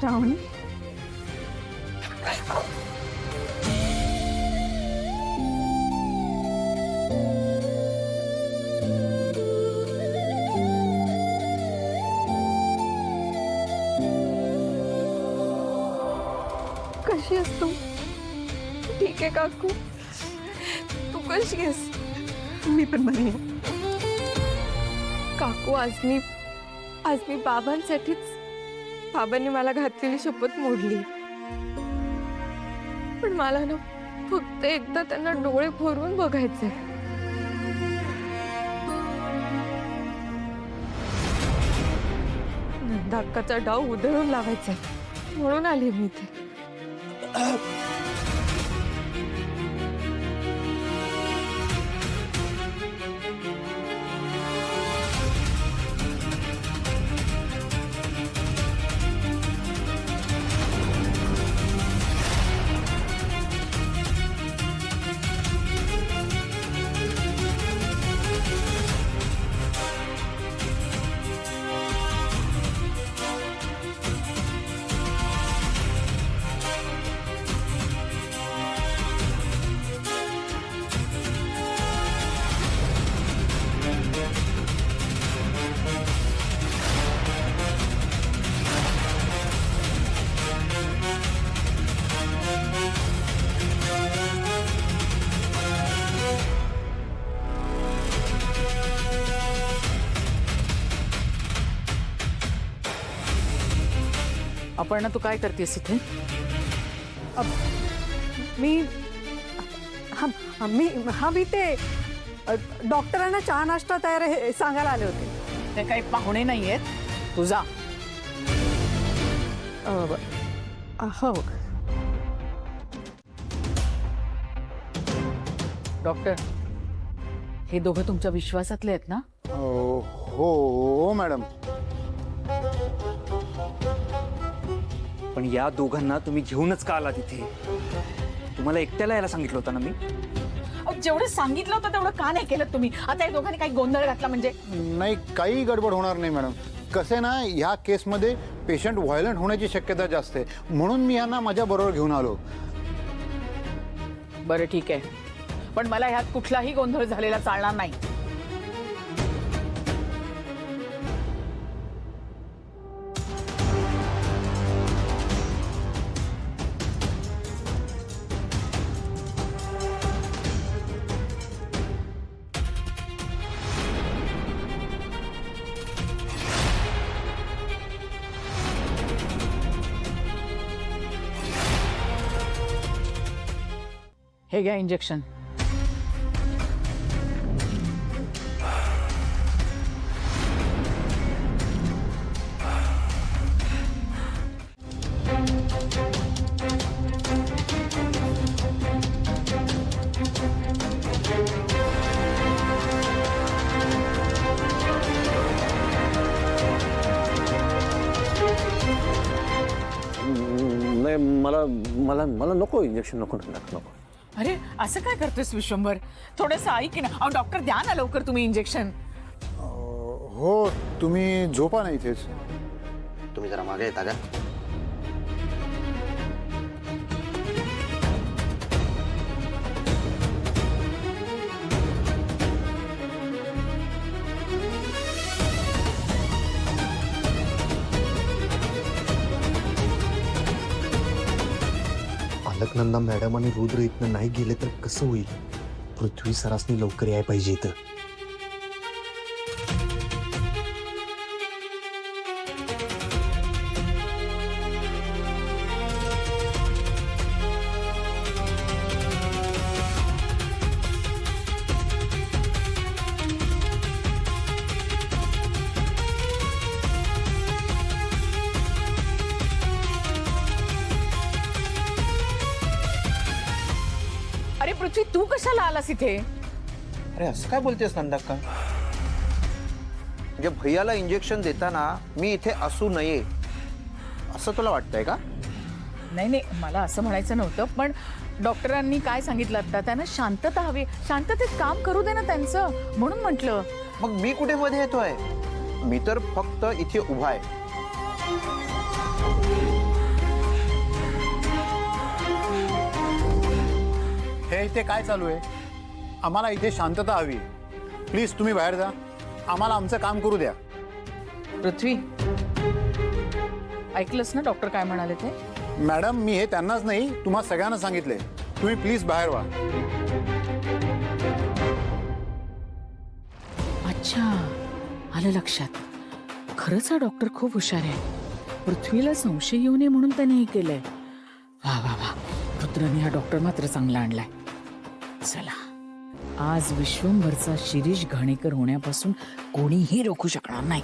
श्रावणी कशी आहेस तू? ठीक आहे काकू, तू कशी आहेस? मी पण बरी आहे काकू. आज मी बाबांनी मला घातलेली शपथ मोडली. पण मला ना फक्त एकदा त्यांना डोळे भरून बघायचे. नंदाक्काचा डाव उधळून लावायचा म्हणून आली मी इथे. अपर्णा, तू काय करतेस इथे? मी ते डॉक्टरांना चहा नाश्ता तयार आहे सांगायला आले होते. ते काही पाहुणे नाहीयेत, तू जा. हो. डॉक्टर, हे दोघं तुमच्या विश्वासातले आहेत ना? हो मॅडम. पण या दोघांना तुम्ही घेऊनच का आला तिथे? तुम्हाला एकट्याला यायला सांगितलं होतं ना मी. जेवढं सांगितलं होतं तेवढं का नाही केलं तुम्ही? आता या दोघांनी काही गोंधळ घातला म्हणजे? नाही, काही गडबड होणार नाही मॅडम. कसं आहे ना, ह्या केसमध्ये पेशंट व्हायलंट होण्याची शक्यता जास्त आहे, म्हणून मी यांना माझ्या बरोबर घेऊन आलो. बरं ठीक आहे, पण मला ह्यात कुठलाही गोंधळ झालेला चालणार नाही. हे घ्या इंजेक्शन. नाही, मला मला मला नको इंजेक्शन, नको नको. अरे असं काय करतोस विश्वंभर? थोडंसं ऐक ना. अहो डॉक्टर, द्या ना लवकर तुम्ही इंजेक्शन. हो, तुम्ही झोपा ना इथेच. तुम्ही जरा मागे येता का? अलकनंदा मॅडम आणि रुद्र इथनं नाही गेले तर कसं होईल? पृथ्वी सरासनी लवकर यायला पाहिजे इथं. अरे पृथ्वी, तू कशाला आलास इथे? अरे असं काय बोलतेस नंदाक्का? म्हणजे भैयाला इंजेक्शन देताना मी इथे असू नये असं तुला वाटतंय का? नाही नाही, मला असं म्हणायचं नव्हतं, पण डॉक्टरांनी काय सांगितलं आता, त्यांना शांतता हवी, शांततेत काम करू दे ना त्यांचं, म्हणून म्हटलं. मग मी कुठे मध्ये येतोय? मी तर फक्त इथे उभा आहे. हे इथे काय चालू आहे? आम्हाला इथे शांतता हवी. प्लीज तुम्ही बाहेर जा. आम्हाला आमचं काम करू द्या. पृथ्वी, ऐकलंस ना डॉक्टर काय म्हणाले ते? मॅडम, मी हे त्यांनाच नाही तुम्हा सगळ्यांना सांगितलंय. तुम्ही प्लीज बाहेर व्हा. अच्छा, आलं लक्षात. खरंच हा डॉक्टर खूप हुशार आहे. पृथ्वीला संशय येऊ नये म्हणून त्याने हे केलंय. वा वा वा, रुद्रने हा डॉक्टर मात्र चांगला आणलाय. चला, आज विश्वंभरचा शिरीष घाणेकर होण्यापासून कोणीही रोखू शकणार नाही.